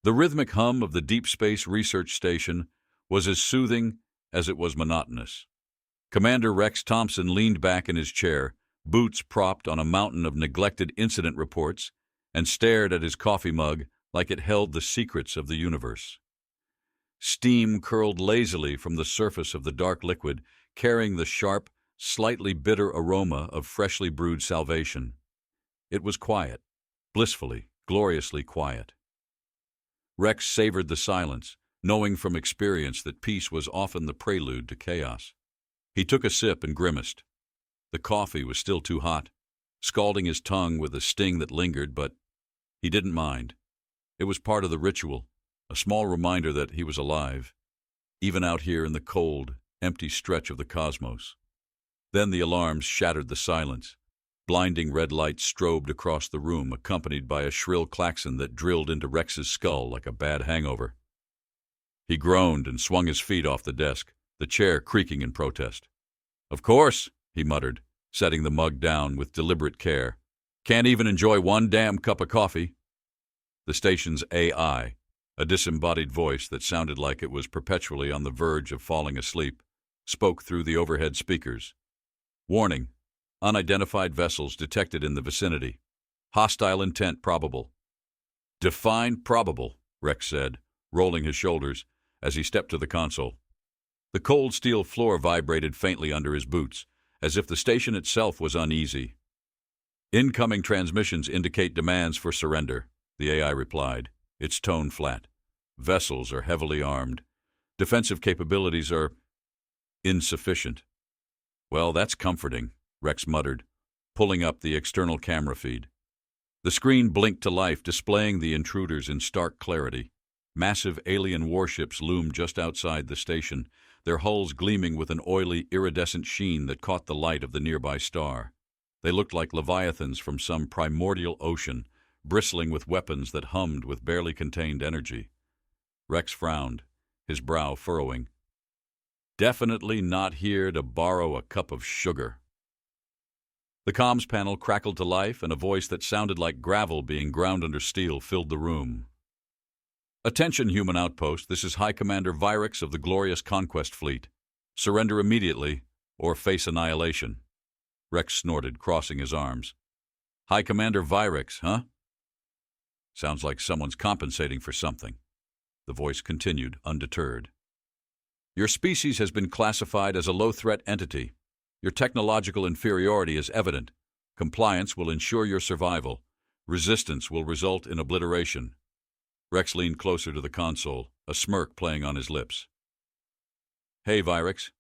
The rhythmic hum of the Deep Space Research Station was as soothing as it was monotonous. Commander Rex Thompson leaned back in his chair, boots propped on a mountain of neglected incident reports, and stared at his coffee mug like it held the secrets of the universe. Steam curled lazily from the surface of the dark liquid, carrying the sharp, slightly bitter aroma of freshly brewed salvation. It was quiet, blissfully, gloriously quiet. Rex savored the silence, knowing from experience that peace was often the prelude to chaos. He took a sip and grimaced. The coffee was still too hot, scalding his tongue with a sting that lingered, but he didn't mind. It was part of the ritual, a small reminder that he was alive, even out here in the cold, empty stretch of the cosmos. Then the alarms shattered the silence. Blinding red lights strobed across the room, accompanied by a shrill klaxon that drilled into Rex's skull like a bad hangover. He groaned and swung his feet off the desk, the chair creaking in protest. "Of course," he muttered, setting the mug down with deliberate care. "Can't even enjoy one damn cup of coffee." The station's AI, a disembodied voice that sounded like it was perpetually on the verge of falling asleep, spoke through the overhead speakers. "Warning. Unidentified vessels detected in the vicinity. Hostile intent probable." "Define probable," Rex said, rolling his shoulders as he stepped to the console. The cold steel floor vibrated faintly under his boots, as if the station itself was uneasy. "Incoming transmissions indicate demands for surrender," the AI replied, its tone flat. "Vessels are heavily armed. Defensive capabilities are insufficient." "Well, that's comforting," Rex muttered, pulling up the external camera feed. The screen blinked to life, displaying the intruders in stark clarity. Massive alien warships loomed just outside the station, their hulls gleaming with an oily, iridescent sheen that caught the light of the nearby star. They looked like leviathans from some primordial ocean, bristling with weapons that hummed with barely contained energy. Rex frowned, his brow furrowing. "Definitely not here to borrow a cup of sugar." The comms panel crackled to life, and a voice that sounded like gravel being ground under steel filled the room. "Attention, human outpost. This is High Commander Virex of the glorious Conquest Fleet. Surrender immediately, or face annihilation." Rex snorted, crossing his arms. "High Commander Virex, huh? Sounds like someone's compensating for something." The voice continued, undeterred. "Your species has been classified as a low-threat entity. Your technological inferiority is evident. Compliance will ensure your survival. Resistance will result in obliteration." Rex leaned closer to the console, a smirk playing on his lips. "Hey, Virex.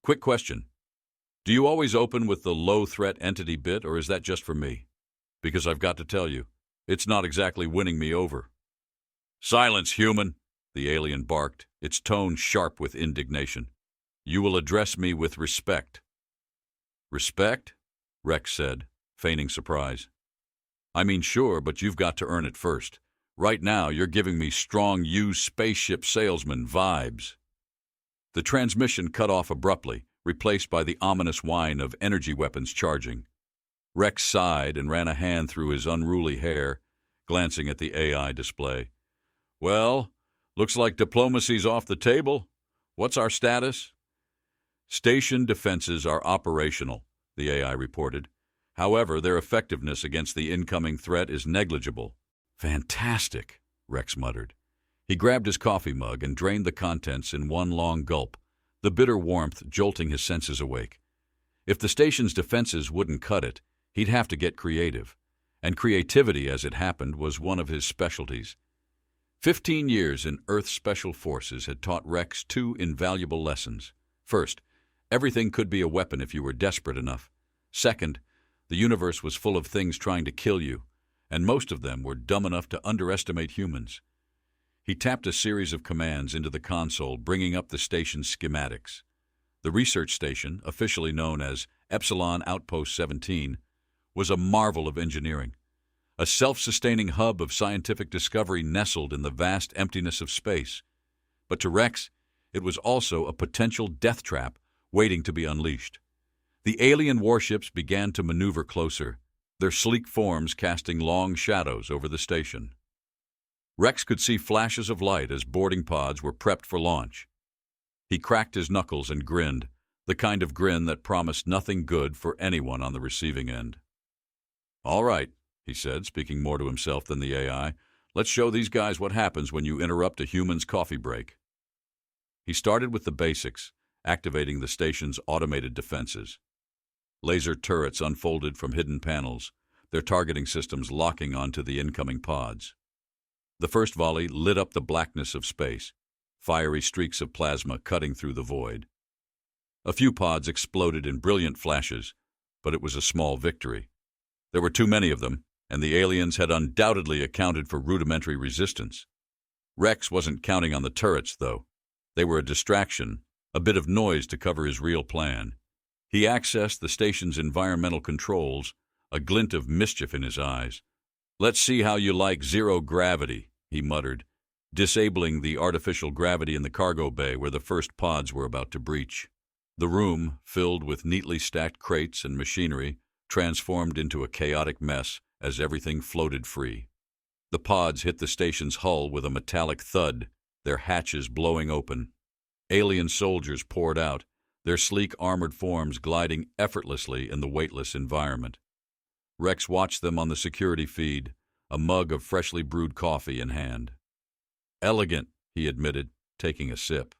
Quick question. Do you always open with the low-threat entity bit, or is that just for me? Because I've got to tell you, it's not exactly winning me over." "Silence, human," the alien barked, its tone sharp with indignation. "You will address me with respect." "Respect?" Rex said, feigning surprise. "I mean, sure, but you've got to earn it first. Right now, you're giving me strong used spaceship salesman vibes." The transmission cut off abruptly, replaced by the ominous whine of energy weapons charging. Rex sighed and ran a hand through his unruly hair, glancing at the AI display. "Well, looks like diplomacy's off the table. What's our status?" "Station defenses are operational," the AI reported. "However, their effectiveness against the incoming threat is negligible." "Fantastic," Rex muttered. He grabbed his coffee mug and drained the contents in one long gulp, the bitter warmth jolting his senses awake. If the station's defenses wouldn't cut it, he'd have to get creative. And creativity, as it happened, was one of his specialties. 15 years in Earth Special Forces had taught Rex two invaluable lessons. First, everything could be a weapon if you were desperate enough. Second, the universe was full of things trying to kill you, and most of them were dumb enough to underestimate humans. He tapped a series of commands into the console, bringing up the station's schematics. The research station, officially known as Epsilon Outpost 17, was a marvel of engineering. A self-sustaining hub of scientific discovery nestled in the vast emptiness of space. But to Rex, it was also a potential death trap waiting to be unleashed. The alien warships began to maneuver closer, their sleek forms casting long shadows over the station. Rex could see flashes of light as boarding pods were prepped for launch. He cracked his knuckles and grinned, the kind of grin that promised nothing good for anyone on the receiving end. "All right," he said, speaking more to himself than the AI. "Let's show these guys what happens when you interrupt a human's coffee break." He started with the basics, activating the station's automated defenses. Laser turrets unfolded from hidden panels, their targeting systems locking onto the incoming pods. The first volley lit up the blackness of space, fiery streaks of plasma cutting through the void. A few pods exploded in brilliant flashes, but it was a small victory. There were too many of them, and the aliens had undoubtedly accounted for rudimentary resistance. Rex wasn't counting on the turrets, though. They were a distraction, a bit of noise to cover his real plan. He accessed the station's environmental controls, a glint of mischief in his eyes. "Let's see how you like zero gravity," he muttered, disabling the artificial gravity in the cargo bay where the first pods were about to breach. The room, filled with neatly stacked crates and machinery, transformed into a chaotic mess as everything floated free. The pods hit the station's hull with a metallic thud, their hatches blowing open. Alien soldiers poured out, their sleek armored forms gliding effortlessly in the weightless environment. Rex watched them on the security feed, a mug of freshly brewed coffee in hand. "Elegant," he admitted, taking a sip.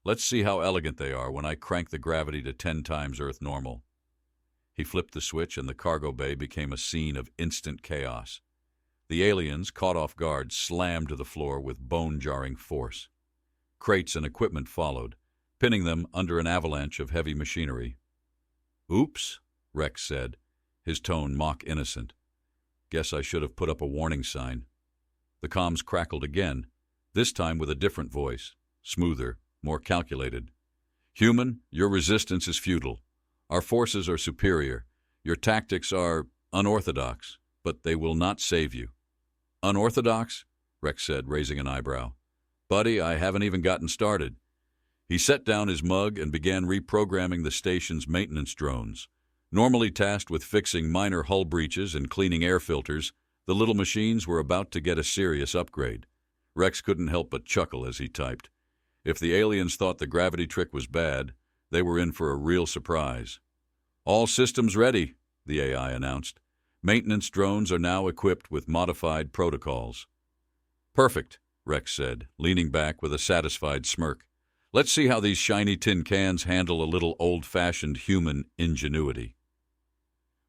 "Let's see how elegant they are when I crank the gravity to 10 times Earth normal." He flipped the switch and the cargo bay became a scene of instant chaos. The aliens, caught off guard, slammed to the floor with bone-jarring force. Crates and equipment followed, pinning them under an avalanche of heavy machinery. "Oops," Rex said, his tone mock-innocent. "Guess I should have put up a warning sign." The comms crackled again, this time with a different voice, smoother, more calculated. "Human, your resistance is futile. Our forces are superior. Your tactics are unorthodox, but they will not save you." "Unorthodox?" Rex said, raising an eyebrow. "Buddy, I haven't even gotten started." He set down his mug and began reprogramming the station's maintenance drones. Normally tasked with fixing minor hull breaches and cleaning air filters, the little machines were about to get a serious upgrade. Rex couldn't help but chuckle as he typed. If the aliens thought the gravity trick was bad, they were in for a real surprise. "All systems ready," the AI announced. "Maintenance drones are now equipped with modified protocols." "Perfect," Rex said, leaning back with a satisfied smirk. "Let's see how these shiny tin cans handle a little old-fashioned human ingenuity."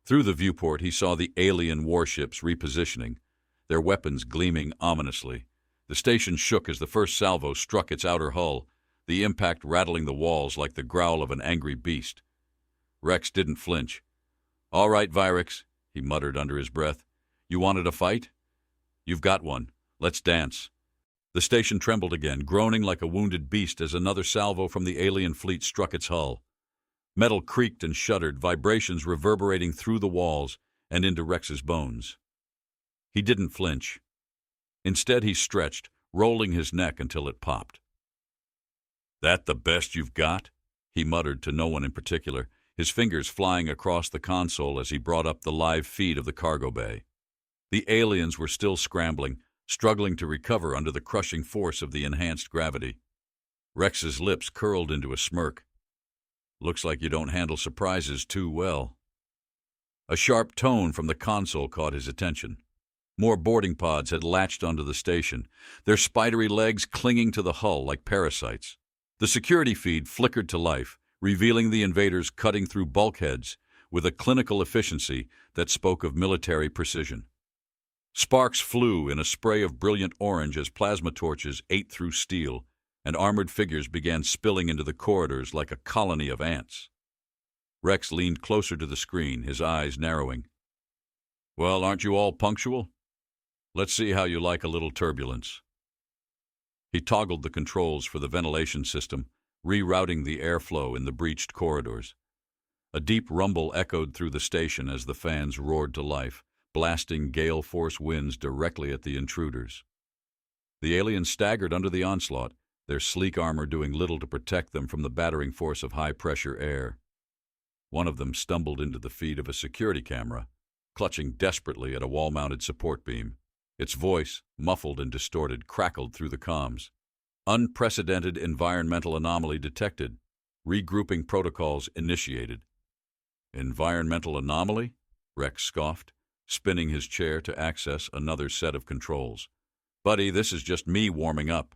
Through the viewport, he saw the alien warships repositioning, their weapons gleaming ominously. The station shook as the first salvo struck its outer hull, the impact rattling the walls like the growl of an angry beast. Rex didn't flinch. "All right, Virex," he muttered under his breath. "You wanted a fight? You've got one. Let's dance." The station trembled again, groaning like a wounded beast as another salvo from the alien fleet struck its hull. Metal creaked and shuddered, vibrations reverberating through the walls and into Rex's bones. He didn't flinch. Instead, he stretched, rolling his neck until it popped. "That the best you've got?" he muttered to no one in particular, his fingers flying across the console as he brought up the live feed of the cargo bay. The aliens were still scrambling, struggling to recover under the crushing force of the enhanced gravity. Rex's lips curled into a smirk. "Looks like you don't handle surprises too well." A sharp tone from the console caught his attention. More boarding pods had latched onto the station, their spidery legs clinging to the hull like parasites. The security feed flickered to life, revealing the invaders cutting through bulkheads with a clinical efficiency that spoke of military precision. Sparks flew in a spray of brilliant orange as plasma torches ate through steel, and armored figures began spilling into the corridors like a colony of ants. Rex leaned closer to the screen, his eyes narrowing. "Well, aren't you all punctual? Let's see how you like a little turbulence." He toggled the controls for the ventilation system, rerouting the airflow in the breached corridors. A deep rumble echoed through the station as the fans roared to life, blasting gale-force winds directly at the intruders. The aliens staggered under the onslaught, their sleek armor doing little to protect them from the battering force of high-pressure air. One of them stumbled into the feed of a security camera, clutching desperately at a wall-mounted support beam. Its voice, muffled and distorted, crackled through the comms. Unprecedented environmental anomaly detected. Regrouping protocols initiated. Environmental anomaly? Rex scoffed, spinning his chair to access another set of controls. Buddy, this is just me warming up.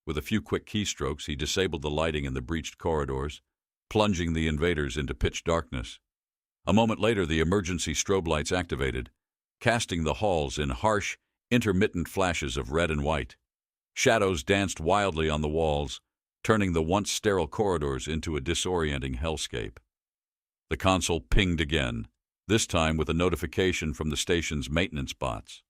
With a few quick keystrokes, he disabled the lighting in the breached corridors, plunging the invaders into pitch darkness. A moment later, the emergency strobe lights activated, casting the halls in harsh, intermittent flashes of red and white. Shadows danced wildly on the walls, turning the once sterile corridors into a disorienting hellscape. The console pinged again, this time with a notification from the station's maintenance bots.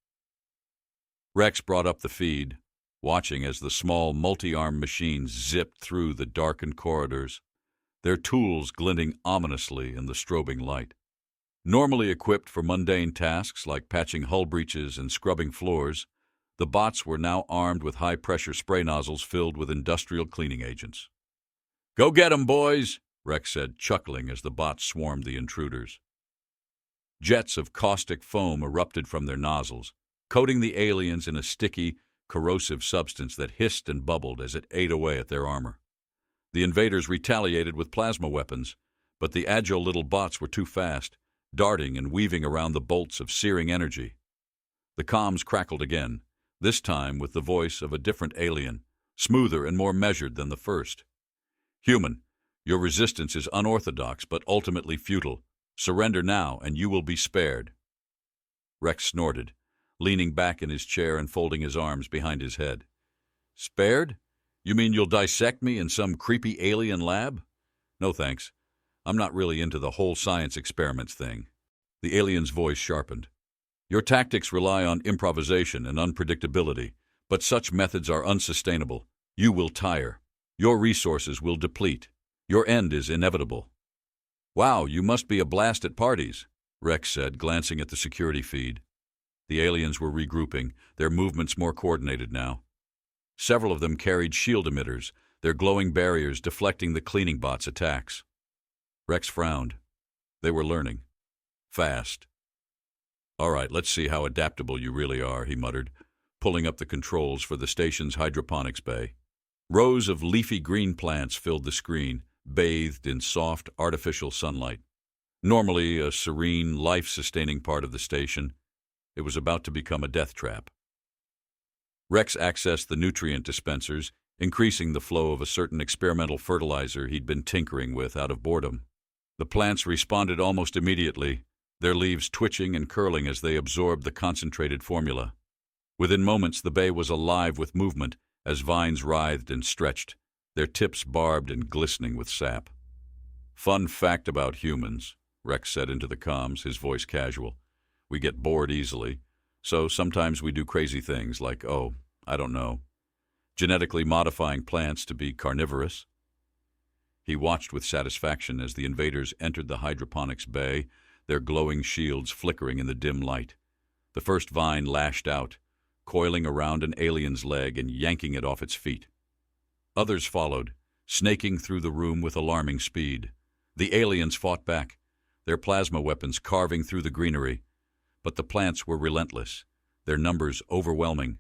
Rex brought up the feed, watching as the small, multi-armed machines zipped through the darkened corridors, their tools glinting ominously in the strobing light. Normally equipped for mundane tasks like patching hull breaches and scrubbing floors, the bots were now armed with high-pressure spray nozzles filled with industrial cleaning agents. "Go get 'em, boys," Rex said, chuckling as the bots swarmed the intruders. Jets of caustic foam erupted from their nozzles, coating the aliens in a sticky, corrosive substance that hissed and bubbled as it ate away at their armor. The invaders retaliated with plasma weapons, but the agile little bots were too fast, darting and weaving around the bolts of searing energy. The comms crackled again, this time with the voice of a different alien, smoother and more measured than the first. "Human, your resistance is unorthodox but ultimately futile. Surrender now, and you will be spared." Rex snorted, leaning back in his chair and folding his arms behind his head. "Spared? You mean you'll dissect me in some creepy alien lab? No thanks. I'm not really into the whole science experiments thing." The alien's voice sharpened. "Your tactics rely on improvisation and unpredictability, but such methods are unsustainable. You will tire. Your resources will deplete. Your end is inevitable." "Wow, you must be a blast at parties," Rex said, glancing at the security feed. The aliens were regrouping, their movements more coordinated now. Several of them carried shield emitters, their glowing barriers deflecting the cleaning bots' attacks. Rex frowned. They were learning. Fast. "All right, let's see how adaptable you really are," he muttered, pulling up the controls for the station's hydroponics bay. Rows of leafy green plants filled the screen, bathed in soft, artificial sunlight. Normally a serene, life-sustaining part of the station, it was about to become a death trap. Rex accessed the nutrient dispensers, increasing the flow of a certain experimental fertilizer he'd been tinkering with out of boredom. The plants responded almost immediately, their leaves twitching and curling as they absorbed the concentrated formula. Within moments, the bay was alive with movement as vines writhed and stretched, their tips barbed and glistening with sap. "Fun fact about humans," Rex said into the comms, his voice casual. "We get bored easily, so sometimes we do crazy things like, I don't know, genetically modifying plants to be carnivorous." He watched with satisfaction as the invaders entered the hydroponics bay, their glowing shields flickering in the dim light. The first vine lashed out, coiling around an alien's leg and yanking it off its feet. Others followed, snaking through the room with alarming speed. The aliens fought back, their plasma weapons carving through the greenery, but the plants were relentless, their numbers overwhelming.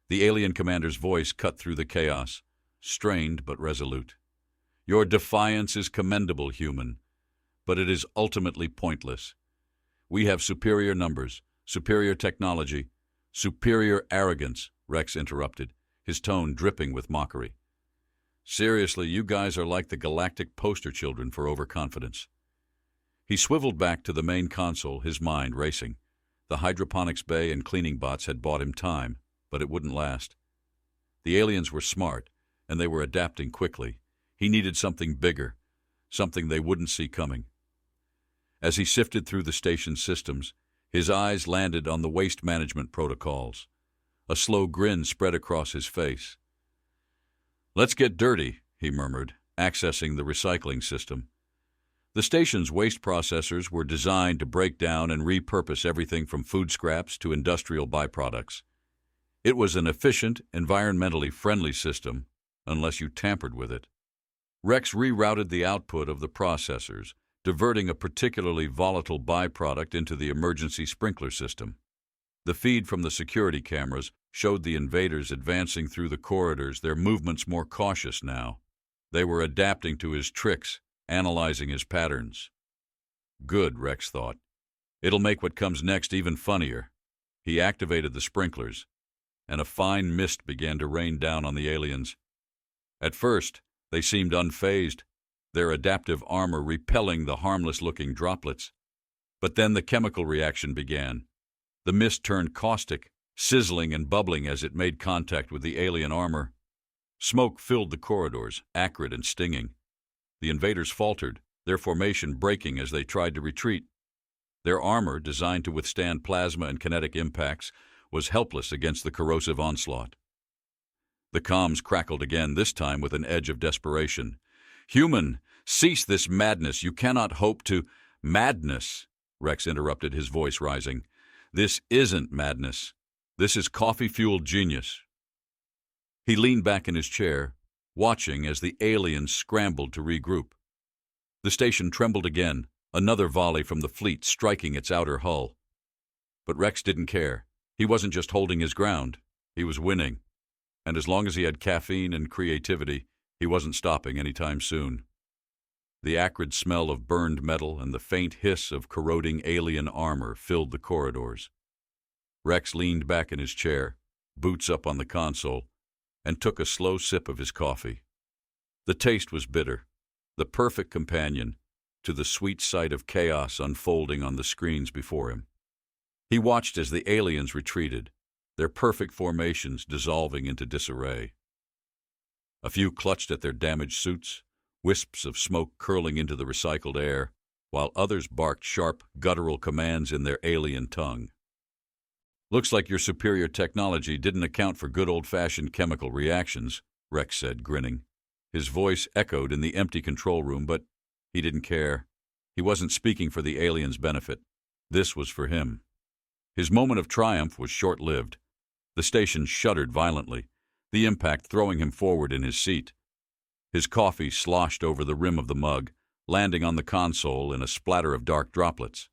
The alien commander's voice cut through the chaos, strained but resolute. "Your defiance is commendable, human, but it is ultimately pointless. We have superior numbers, superior technology, superior arrogance," Rex interrupted, his tone dripping with mockery. "Seriously, you guys are like the galactic poster children for overconfidence." He swiveled back to the main console, his mind racing. The hydroponics bay and cleaning bots had bought him time, but it wouldn't last. The aliens were smart, and they were adapting quickly. He needed something bigger, something they wouldn't see coming. As he sifted through the station's systems, his eyes landed on the waste management protocols. A slow grin spread across his face. "Let's get dirty," he murmured, accessing the recycling system. The station's waste processors were designed to break down and repurpose everything from food scraps to industrial byproducts. It was an efficient, environmentally friendly system, unless you tampered with it. Rex rerouted the output of the processors, diverting a particularly volatile byproduct into the emergency sprinkler system. The feed from the security cameras showed the invaders advancing through the corridors, their movements more cautious now. They were adapting to his tricks, analyzing his patterns. Good, Rex thought. It'll make what comes next even funnier. He activated the sprinklers, and a fine mist began to rain down on the aliens. At first, they seemed unfazed, their adaptive armor repelling the harmless-looking droplets. But then the chemical reaction began. The mist turned caustic, sizzling and bubbling as it made contact with the alien armor. Smoke filled the corridors, acrid and stinging. The invaders faltered, their formation breaking as they tried to retreat. Their armor, designed to withstand plasma and kinetic impacts, was helpless against the corrosive onslaught. The comms crackled again, this time with an edge of desperation. "Human, cease this madness. You cannot hope to—" "Madness," Rex interrupted, his voice rising. "This isn't madness. This is coffee-fueled genius." He leaned back in his chair, watching as the aliens scrambled to regroup. The station trembled again, another volley from the fleet striking its outer hull. But Rex didn't care. He wasn't just holding his ground. He was winning. And as long as he had caffeine and creativity, he wasn't stopping anytime soon. The acrid smell of burned metal and the faint hiss of corroding alien armor filled the corridors. Rex leaned back in his chair, boots up on the console, and took a slow sip of his coffee. The taste was bitter, the perfect companion to the sweet sight of chaos unfolding on the screens before him. He watched as the aliens retreated, their perfect formations dissolving into disarray. A few clutched at their damaged suits, wisps of smoke curling into the recycled air, while others barked sharp, guttural commands in their alien tongue. "Looks like your superior technology didn't account for good old-fashioned chemical reactions," Rex said, grinning. His voice echoed in the empty control room, but he didn't care. He wasn't speaking for the aliens' benefit. This was for him. His moment of triumph was short-lived. The station shuddered violently, the impact throwing him forward in his seat. His coffee sloshed over the rim of the mug, landing on the console in a splatter of dark droplets.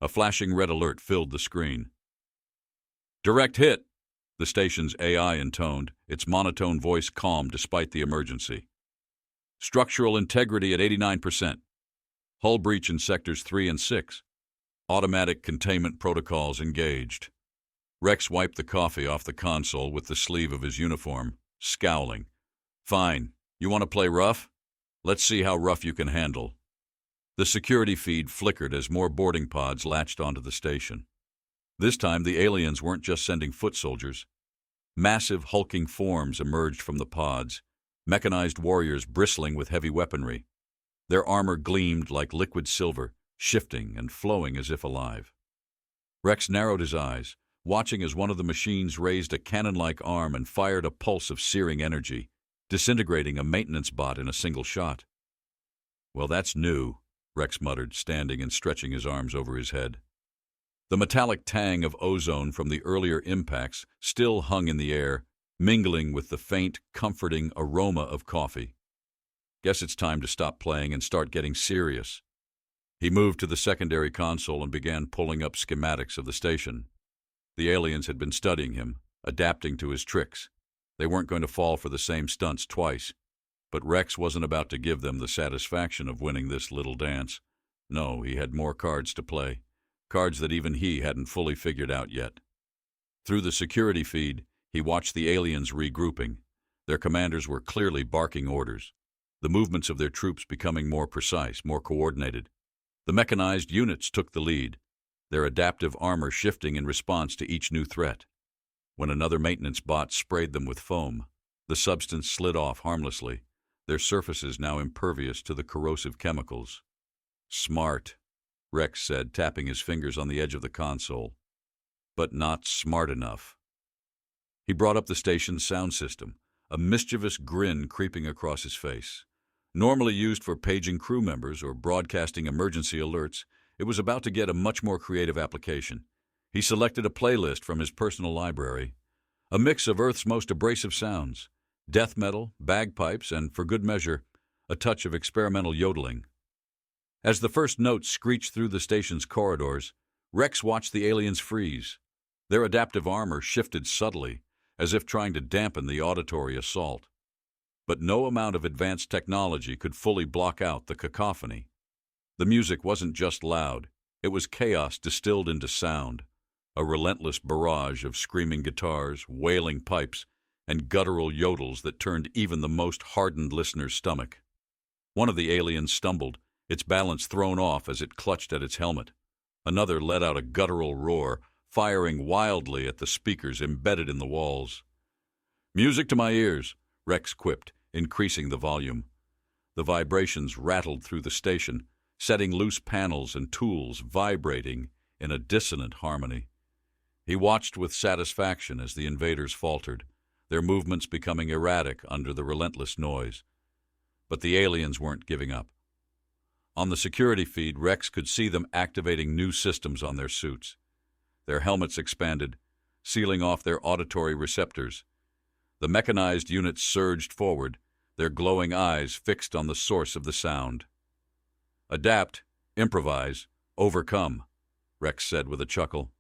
A flashing red alert filled the screen. "Direct hit," the station's AI intoned, its monotone voice calm despite the emergency. "Structural integrity at 89%. Hull breach in sectors 3 and 6. Automatic containment protocols engaged." Rex wiped the coffee off the console with the sleeve of his uniform, scowling. "Fine. You want to play rough? Let's see how rough you can handle." The security feed flickered as more boarding pods latched onto the station. This time, the aliens weren't just sending foot soldiers. Massive, hulking forms emerged from the pods, mechanized warriors bristling with heavy weaponry. Their armor gleamed like liquid silver, shifting and flowing as if alive. Rex narrowed his eyes, watching as one of the machines raised a cannon-like arm and fired a pulse of searing energy, disintegrating a maintenance bot in a single shot. "Well, that's new," Rex muttered, standing and stretching his arms over his head. The metallic tang of ozone from the earlier impacts still hung in the air, mingling with the faint, comforting aroma of coffee. "Guess it's time to stop playing and start getting serious." He moved to the secondary console and began pulling up schematics of the station. The aliens had been studying him, adapting to his tricks. They weren't going to fall for the same stunts twice. But Rex wasn't about to give them the satisfaction of winning this little dance. No, he had more cards to play. Cards that even he hadn't fully figured out yet. Through the security feed, he watched the aliens regrouping. Their commanders were clearly barking orders, the movements of their troops becoming more precise, more coordinated. The mechanized units took the lead, their adaptive armor shifting in response to each new threat. When another maintenance bot sprayed them with foam, the substance slid off harmlessly, their surfaces now impervious to the corrosive chemicals. "Smart," Rex said, tapping his fingers on the edge of the console. "But not smart enough." He brought up the station's sound system, a mischievous grin creeping across his face. Normally used for paging crew members or broadcasting emergency alerts, it was about to get a much more creative application. He selected a playlist from his personal library, a mix of Earth's most abrasive sounds, death metal, bagpipes, and, for good measure, a touch of experimental yodeling. As the first notes screeched through the station's corridors, Rex watched the aliens freeze, Their adaptive armor shifted subtly, as if trying to dampen the auditory assault. But no amount of advanced technology could fully block out the cacophony. The music wasn't just loud, it was chaos distilled into sound, a relentless barrage of screaming guitars, wailing pipes, and guttural yodels that turned even the most hardened listener's stomach. One of the aliens stumbled, its balance thrown off as it clutched at its helmet. Another let out a guttural roar, firing wildly at the speakers embedded in the walls. "Music to my ears," Rex quipped, increasing the volume. The vibrations rattled through the station, setting loose panels and tools vibrating in a dissonant harmony. He watched with satisfaction as the invaders faltered, their movements becoming erratic under the relentless noise. But the aliens weren't giving up. On the security feed, Rex could see them activating new systems on their suits. Their helmets expanded, sealing off their auditory receptors. The mechanized units surged forward, their glowing eyes fixed on the source of the sound. "Adapt, improvise, overcome," Rex said with a chuckle.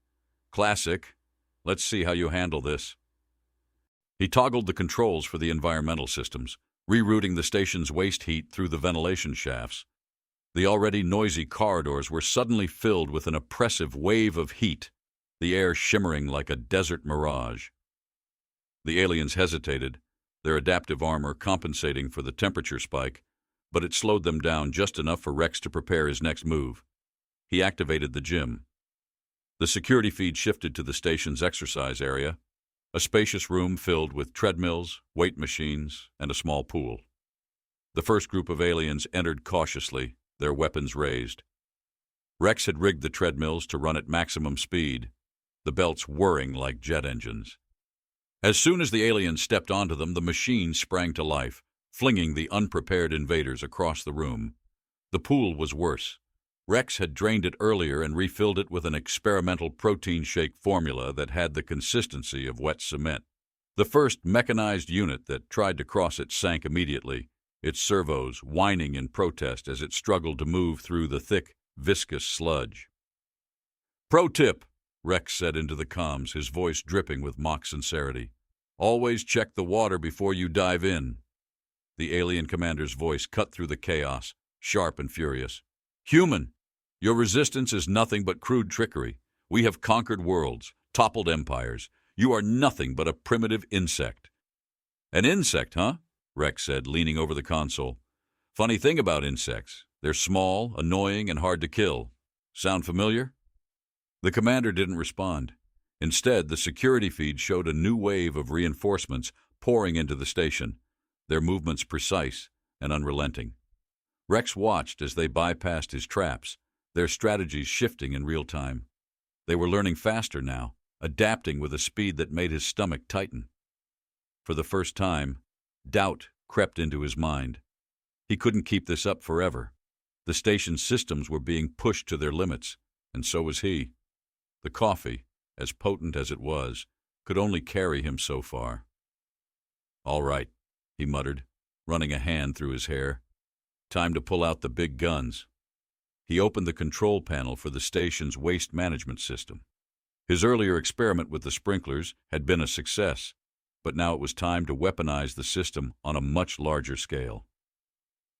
"Classic. Let's see how you handle this." He toggled the controls for the environmental systems, rerouting the station's waste heat through the ventilation shafts. The already noisy corridors were suddenly filled with an oppressive wave of heat, the air shimmering like a desert mirage. The aliens hesitated, their adaptive armor compensating for the temperature spike, but it slowed them down just enough for Rex to prepare his next move. He activated the gym. The security feed shifted to the station's exercise area, a spacious room filled with treadmills, weight machines, and a small pool. The first group of aliens entered cautiously, their weapons raised. Rex had rigged the treadmills to run at maximum speed, the belts whirring like jet engines. As soon as the aliens stepped onto them, the machines sprang to life, flinging the unprepared invaders across the room. The pool was worse. Rex had drained it earlier and refilled it with an experimental protein shake formula that had the consistency of wet cement. The first mechanized unit that tried to cross it sank immediately, its servos whining in protest as it struggled to move through the thick, viscous sludge. "Pro tip," Rex said into the comms, his voice dripping with mock sincerity. "Always check the water before you dive in." The alien commander's voice cut through the chaos, sharp and furious. "Human, your resistance is nothing but crude trickery. We have conquered worlds, toppled empires. You are nothing but a primitive insect." "An insect, huh?" Rex said, leaning over the console. "Funny thing about insects, they're small, annoying, and hard to kill. Sound familiar?" The commander didn't respond. Instead, the security feed showed a new wave of reinforcements pouring into the station, their movements precise and unrelenting. Rex watched as they bypassed his traps, their strategies shifting in real time. They were learning faster now, adapting with a speed that made his stomach tighten. For the first time, doubt crept into his mind. He couldn't keep this up forever. The station's systems were being pushed to their limits, and so was he. The coffee, as potent as it was, could only carry him so far. "All right," he muttered, running a hand through his hair. "Time to pull out the big guns." He opened the control panel for the station's waste management system. His earlier experiment with the sprinklers had been a success, but now it was time to weaponize the system on a much larger scale.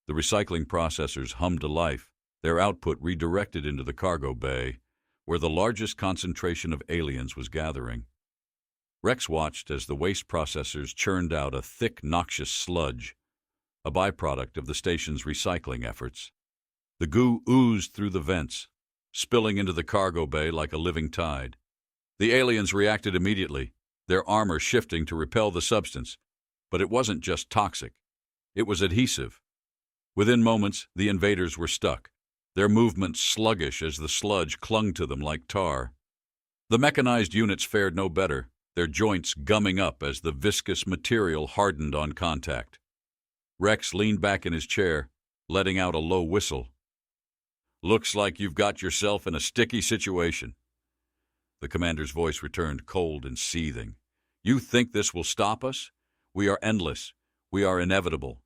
The recycling processors hummed to life, their output redirected into the cargo bay, where the largest concentration of aliens was gathering. Rex watched as the waste processors churned out a thick, noxious sludge, a byproduct of the station's recycling efforts. The goo oozed through the vents, spilling into the cargo bay like a living tide. The aliens reacted immediately, their armor shifting to repel the substance. But it wasn't just toxic. It was adhesive. Within moments, the invaders were stuck, their movements sluggish as the sludge clung to them like tar. The mechanized units fared no better, their joints gumming up as the viscous material hardened on contact. Rex leaned back in his chair, letting out a low whistle. "Looks like you've got yourself in a sticky situation." The commander's voice returned cold and seething. "You think this will stop us? We are endless. We are inevitable."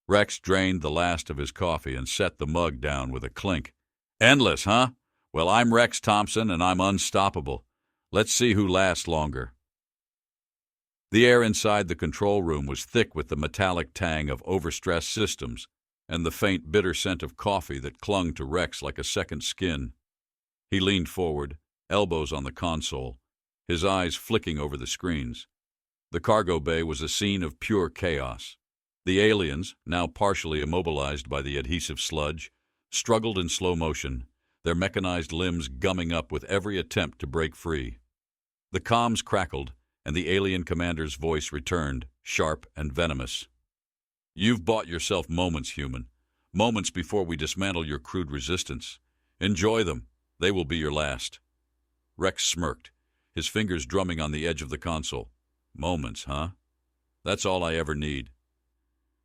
Rex drained the last of his coffee and set the mug down with a clink. "Endless, huh? Well, I'm Rex Thompson, and I'm unstoppable. Let's see who lasts longer. The air inside the control room was thick with the metallic tang of overstressed systems and the faint, bitter scent of coffee that clung to Rex like a second skin. He leaned forward, elbows on the console, his eyes flicking over the screens. The cargo bay was a scene of pure chaos. The aliens, now partially immobilized by the adhesive sludge, struggled in slow motion, their mechanized limbs gumming up with every attempt to break free. The comms crackled, and the alien commander's voice returned, sharp and venomous. "You've bought yourself moments, human. Moments before we dismantle your crude resistance. Enjoy them. They will be your last." Rex smirked, his fingers drumming on the edge of the console. "Moments, huh? That's all I ever need."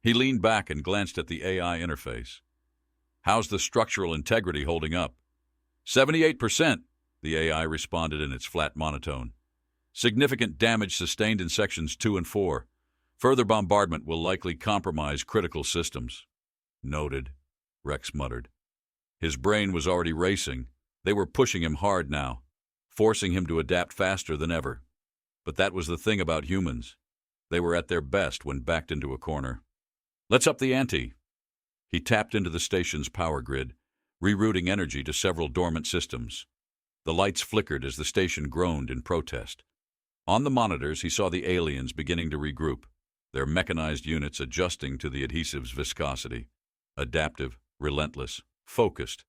He leaned back and glanced at the AI interface. "How's the structural integrity holding up?" 78%, the AI responded in its flat monotone. "Significant damage sustained in sections 2 and 4. Further bombardment will likely compromise critical systems." "Noted," Rex muttered. His brain was already racing. They were pushing him hard now, forcing him to adapt faster than ever. But that was the thing about humans. They were at their best when backed into a corner. "Let's up the ante." He tapped into the station's power grid, rerouting energy to several dormant systems. The lights flickered as the station groaned in protest. On the monitors, he saw the aliens beginning to regroup, their mechanized units adjusting to the adhesive's viscosity. Adaptive, relentless, focused.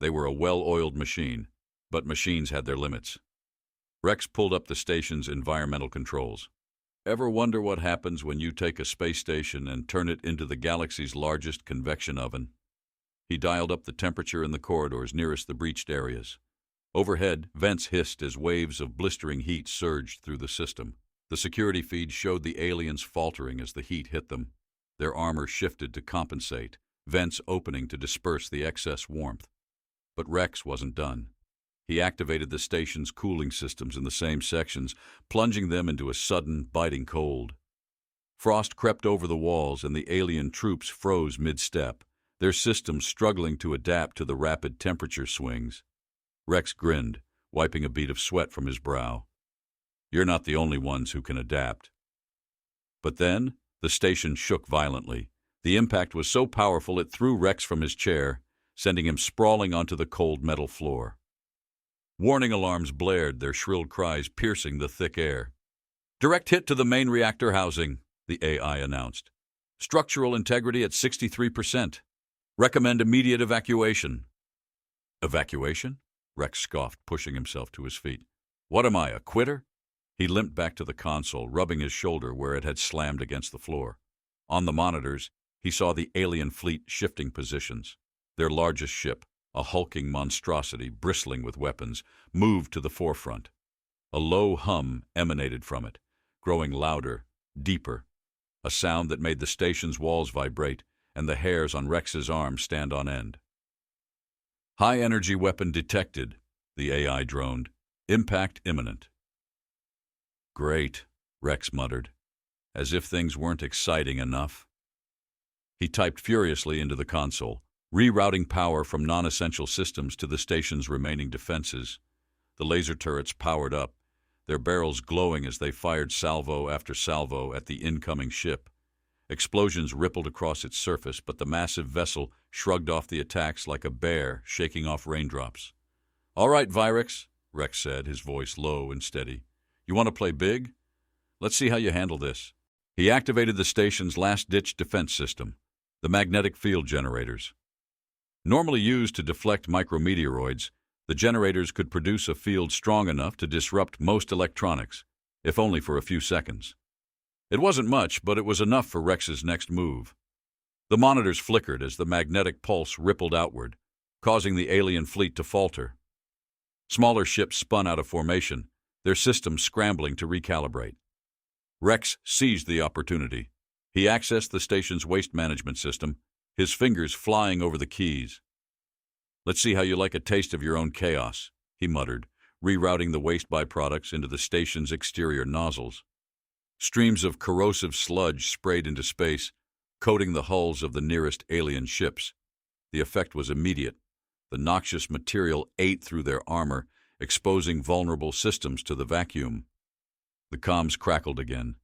They were a well-oiled machine, but machines had their limits. Rex pulled up the station's environmental controls. Ever wonder what happens when you take a space station and turn it into the galaxy's largest convection oven? He dialed up the temperature in the corridors nearest the breached areas. Overhead, vents hissed as waves of blistering heat surged through the system. The security feed showed the aliens faltering as the heat hit them. Their armor shifted to compensate, vents opening to disperse the excess warmth. But Rex wasn't done. He activated the station's cooling systems in the same sections, plunging them into a sudden, biting cold. Frost crept over the walls, and the alien troops froze mid-step, their systems struggling to adapt to the rapid temperature swings. Rex grinned, wiping a bead of sweat from his brow. "You're not the only ones who can adapt." But then, the station shook violently. The impact was so powerful it threw Rex from his chair, sending him sprawling onto the cold metal floor. Warning alarms blared, their shrill cries piercing the thick air. "Direct hit to the main reactor housing," the AI announced. "Structural integrity at 63%. Recommend immediate evacuation." "Evacuation?" Rex scoffed, pushing himself to his feet. "What am I, a quitter?" He limped back to the console, rubbing his shoulder where it had slammed against the floor. On the monitors, he saw the alien fleet shifting positions. Their largest ship, a hulking monstrosity bristling with weapons, moved to the forefront. A low hum emanated from it, growing louder, deeper, a sound that made the station's walls vibrate and the hairs on Rex's arms stand on end. "High-energy weapon detected," the AI droned. "Impact imminent." "Great," Rex muttered, as if things weren't exciting enough. He typed furiously into the console, rerouting power from non-essential systems to the station's remaining defenses. The laser turrets powered up, their barrels glowing as they fired salvo after salvo at the incoming ship. Explosions rippled across its surface, but the massive vessel shrugged off the attacks like a bear shaking off raindrops. "All right, Virex," Rex said, his voice low and steady. "You want to play big? Let's see how you handle this." He activated the station's last-ditch defense system, the magnetic field generators. Normally used to deflect micrometeoroids, the generators could produce a field strong enough to disrupt most electronics, if only for a few seconds. It wasn't much, but it was enough for Rex's next move. The monitors flickered as the magnetic pulse rippled outward, causing the alien fleet to falter. Smaller ships spun out of formation, their systems scrambling to recalibrate. Rex seized the opportunity. He accessed the station's waste management system, his fingers flying over the keys. "Let's see how you like a taste of your own chaos," he muttered, rerouting the waste byproducts into the station's exterior nozzles. Streams of corrosive sludge sprayed into space, coating the hulls of the nearest alien ships. The effect was immediate. The noxious material ate through their armor, exposing vulnerable systems to the vacuum. The comms crackled again.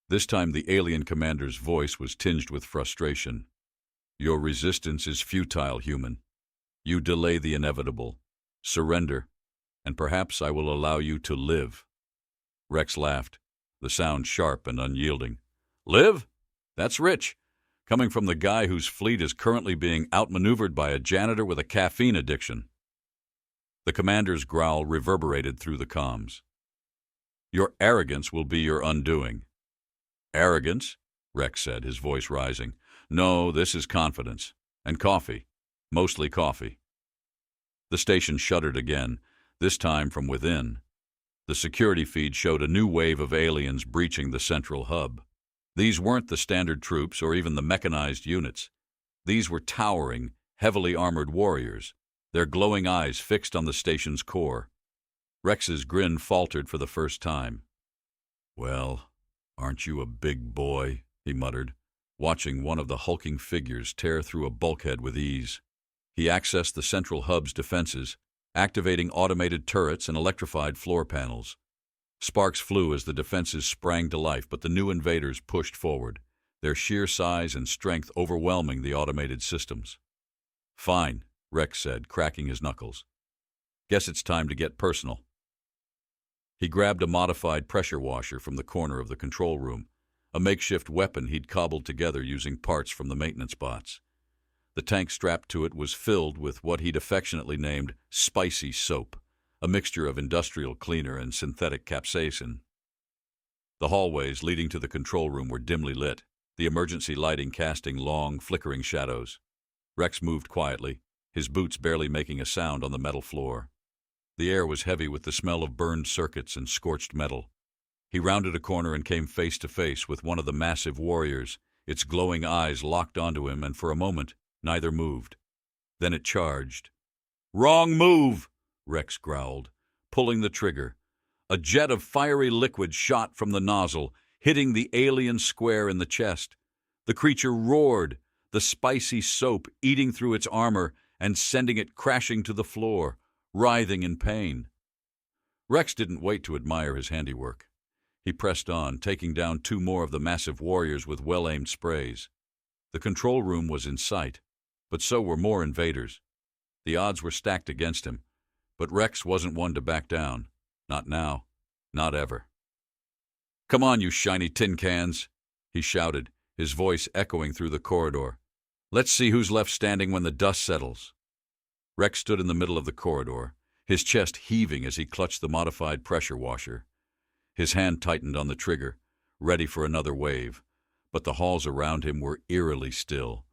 This time the alien commander's voice was tinged with frustration. "Your resistance is futile, human. You delay the inevitable. Surrender, and perhaps I will allow you to live." Rex laughed, the sound sharp and unyielding. "Live? That's rich, coming from the guy whose fleet is currently being outmaneuvered by a janitor with a caffeine addiction." The commander's growl reverberated through the comms. "Your arrogance will be your undoing." "Arrogance?" Rex said, his voice rising. "No, this is confidence. And coffee. Mostly coffee." The station shuddered again, this time from within. The security feed showed a new wave of aliens breaching the central hub. These weren't the standard troops or even the mechanized units. These were towering, heavily armored warriors, their glowing eyes fixed on the station's core. Rex's grin faltered for the first time. "Well, aren't you a big boy?" he muttered, watching one of the hulking figures tear through a bulkhead with ease. He accessed the central hub's defenses, activating automated turrets and electrified floor panels. Sparks flew as the defenses sprang to life, but the new invaders pushed forward, their sheer size and strength overwhelming the automated systems. "Fine," Rex said, cracking his knuckles. "Guess it's time to get personal." He grabbed a modified pressure washer from the corner of the control room, a makeshift weapon he'd cobbled together using parts from the maintenance bots. The tank strapped to it was filled with what he'd affectionately named spicy soap, a mixture of industrial cleaner and synthetic capsaicin. The hallways leading to the control room were dimly lit, the emergency lighting casting long, flickering shadows. Rex moved quietly, his boots barely making a sound on the metal floor. The air was heavy with the smell of burned circuits and scorched metal. He rounded a corner and came face to face with one of the massive warriors, its glowing eyes locked onto him, and for a moment, neither moved. Then it charged. "Wrong move!" Rex growled, pulling the trigger. A jet of fiery liquid shot from the nozzle, hitting the alien square in the chest. The creature roared, the spicy soap eating through its armor and sending it crashing to the floor, writhing in pain. Rex didn't wait to admire his handiwork. He pressed on, taking down two more of the massive warriors with well-aimed sprays. The control room was in sight, but so were more invaders. The odds were stacked against him, but Rex wasn't one to back down. Not now. Not ever. "Come on, you shiny tin cans," he shouted, his voice echoing through the corridor. "Let's see who's left standing when the dust settles." Rex stood in the middle of the corridor, his chest heaving as he clutched the modified pressure washer. His hand tightened on the trigger, ready for another wave, but the halls around him were eerily still.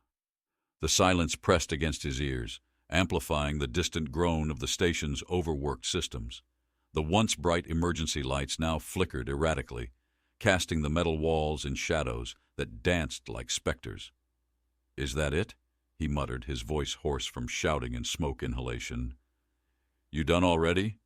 The silence pressed against his ears, amplifying the distant groan of the station's overworked systems. The once bright emergency lights now flickered erratically, casting the metal walls in shadows that danced like specters. "Is that it?" he muttered, his voice hoarse from shouting and smoke inhalation. "You done already?"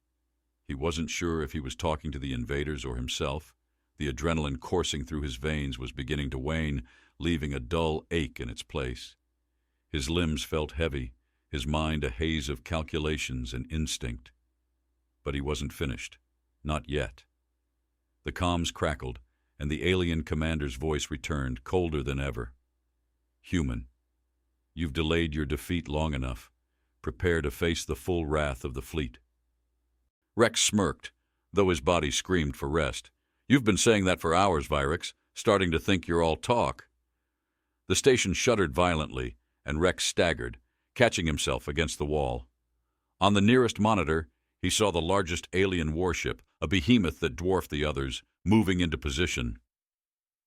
He wasn't sure if he was talking to the invaders or himself. The adrenaline coursing through his veins was beginning to wane, leaving a dull ache in its place. His limbs felt heavy, his mind a haze of calculations and instinct. But he wasn't finished. Not yet. The comms crackled, and the alien commander's voice returned, colder than ever. "Human, you've delayed your defeat long enough. Prepare to face the full wrath of the fleet." Rex smirked, though his body screamed for rest. "You've been saying that for hours, Virix, starting to think you're all talk." The station shuddered violently, and Rex staggered, catching himself against the wall. On the nearest monitor, he saw the largest alien warship, a behemoth that dwarfed the others, moving into position.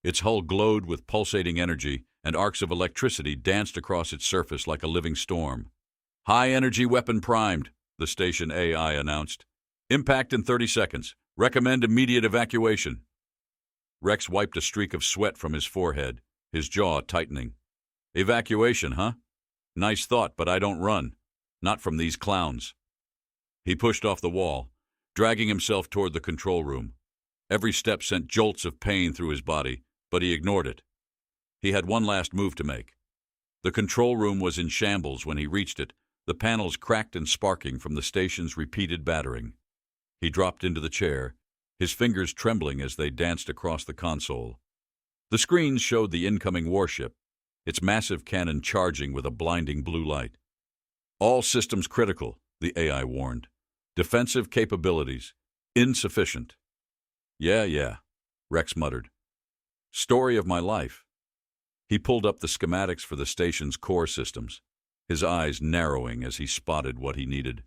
Its hull glowed with pulsating energy, and arcs of electricity danced across its surface like a living storm. "High-energy weapon primed," the station AI announced. "Impact in 30 seconds. Recommend immediate evacuation." Rex wiped a streak of sweat from his forehead, his jaw tightening. "Evacuation, huh? Nice thought, but I don't run. Not from these clowns." He pushed off the wall, dragging himself toward the control room. Every step sent jolts of pain through his body, but he ignored it. He had one last move to make. The control room was in shambles when he reached it, the panels cracked and sparking from the station's repeated battering. He dropped into the chair, his fingers trembling as they danced across the console. The screens showed the incoming warship, its massive cannon charging with a blinding blue light. All systems critical, the AI warned. Defensive capabilities insufficient. Yeah, Rex muttered. Story of my life. He pulled up the schematics for the station's core systems, his eyes narrowing as he spotted what he needed.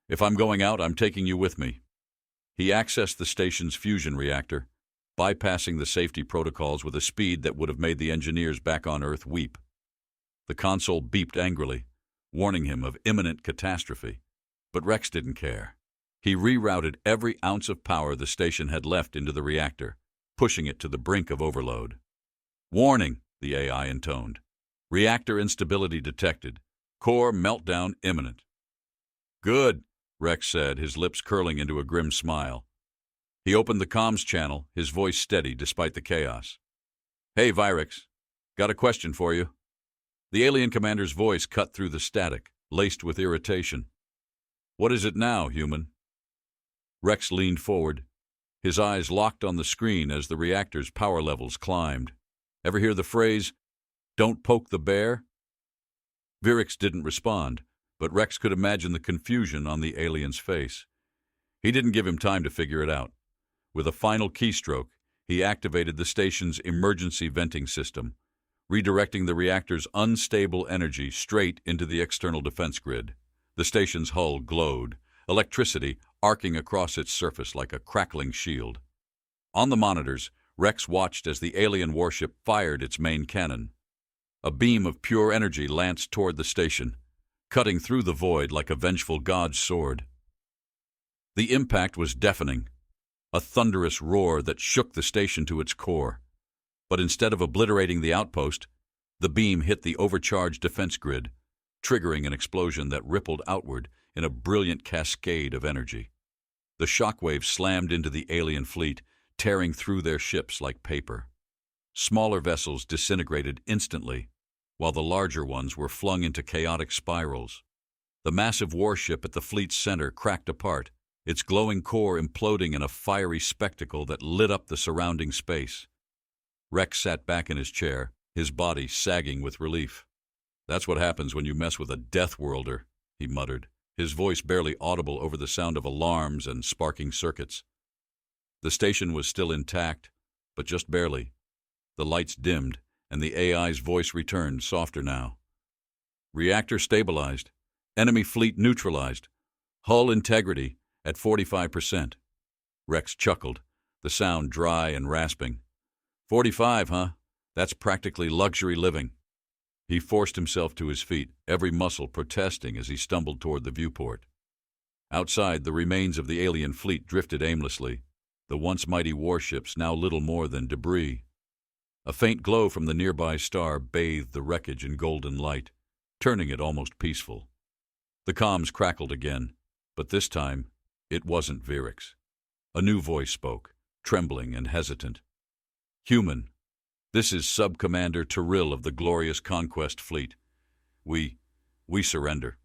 If I'm going out, I'm taking you with me. He accessed the station's fusion reactor, bypassing the safety protocols with a speed that would have made the engineers back on Earth weep. The console beeped angrily, warning him of imminent catastrophe. But Rex didn't care. He rerouted every ounce of power the station had left into the reactor, pushing it to the brink of overload. Warning, the AI intoned. Reactor instability detected. Core meltdown imminent. Good, Rex said, his lips curling into a grim smile. He opened the comms channel, his voice steady despite the chaos. Hey, Virix, got a question for you. The alien commander's voice cut through the static, laced with irritation. What is it now, human? Rex leaned forward, his eyes locked on the screen as the reactor's power levels climbed. Ever hear the phrase, "Don't poke the bear"? Virix didn't respond, but Rex could imagine the confusion on the alien's face. He didn't give him time to figure it out. With a final keystroke, he activated the station's emergency venting system, redirecting the reactor's unstable energy straight into the external defense grid. The station's hull glowed, electricity arcing across its surface like a crackling shield. On the monitors, Rex watched as the alien warship fired its main cannon. A beam of pure energy lanced toward the station, cutting through the void like a vengeful god's sword. The impact was deafening, a thunderous roar that shook the station to its core. But instead of obliterating the outpost, the beam hit the overcharged defense grid, triggering an explosion that rippled outward in a brilliant cascade of energy. The shockwave slammed into the alien fleet, tearing through their ships like paper. Smaller vessels disintegrated instantly, while the larger ones were flung into chaotic spirals. The massive warship at the fleet's center cracked apart, its glowing core imploding in a fiery spectacle that lit up the surrounding space. Rex sat back in his chair, his body sagging with relief. That's what happens when you mess with a Deathworlder, he muttered, his voice barely audible over the sound of alarms and sparking circuits. The station was still intact, but just barely. The lights dimmed, and the AI's voice returned, softer now. Reactor stabilized. Enemy fleet neutralized. Hull integrity at 45%. Rex chuckled, the sound dry and rasping. 45, huh? That's practically luxury living. He forced himself to his feet, every muscle protesting as he stumbled toward the viewport. Outside, the remains of the alien fleet drifted aimlessly, the once mighty warships now little more than debris. A faint glow from the nearby star bathed the wreckage in golden light, turning it almost peaceful. The comms crackled again, but this time it wasn't Virix. A new voice spoke, trembling and hesitant. Human, this is Sub-Commander Tyrell of the glorious Conquest Fleet. We surrender.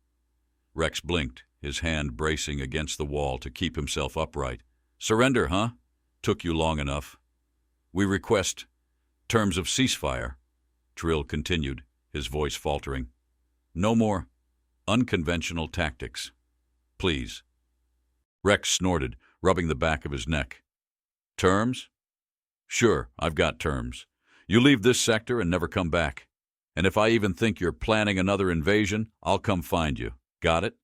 Rex blinked, his hand bracing against the wall to keep himself upright. Surrender, huh? Took you long enough. We request terms of ceasefire, Tyrell continued, his voice faltering. No more unconventional tactics. Please. Rex snorted, rubbing the back of his neck. Terms? Sure, I've got terms. You leave this sector and never come back. And if I even think you're planning another invasion, I'll come find you. Got it?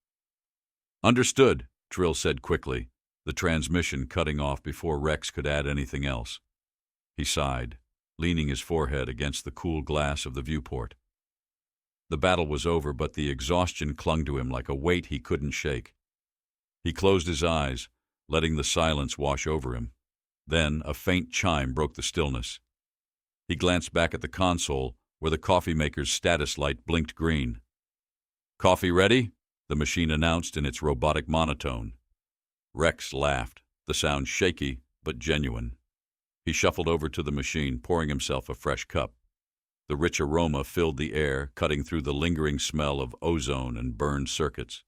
Understood, Tyrell said quickly, the transmission cutting off before Rex could add anything else. He sighed, leaning his forehead against the cool glass of the viewport. The battle was over, but the exhaustion clung to him like a weight he couldn't shake. He closed his eyes, letting the silence wash over him. Then a faint chime broke the stillness. He glanced back at the console, where the coffee maker's status light blinked green. Coffee ready? The machine announced in its robotic monotone. Rex laughed, the sound shaky but genuine. He shuffled over to the machine, pouring himself a fresh cup. The rich aroma filled the air, cutting through the lingering smell of ozone and burned circuits.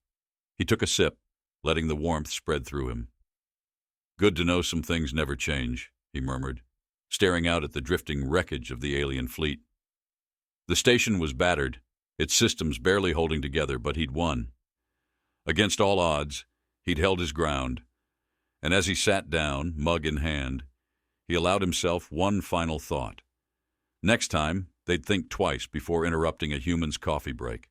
He took a sip, letting the warmth spread through him. Good to know some things never change, he murmured, staring out at the drifting wreckage of the alien fleet. The station was battered, its systems barely holding together, but he'd won. Against all odds, he'd held his ground, and as he sat down, mug in hand, he allowed himself one final thought. Next time, they'd think twice before interrupting a human's coffee break.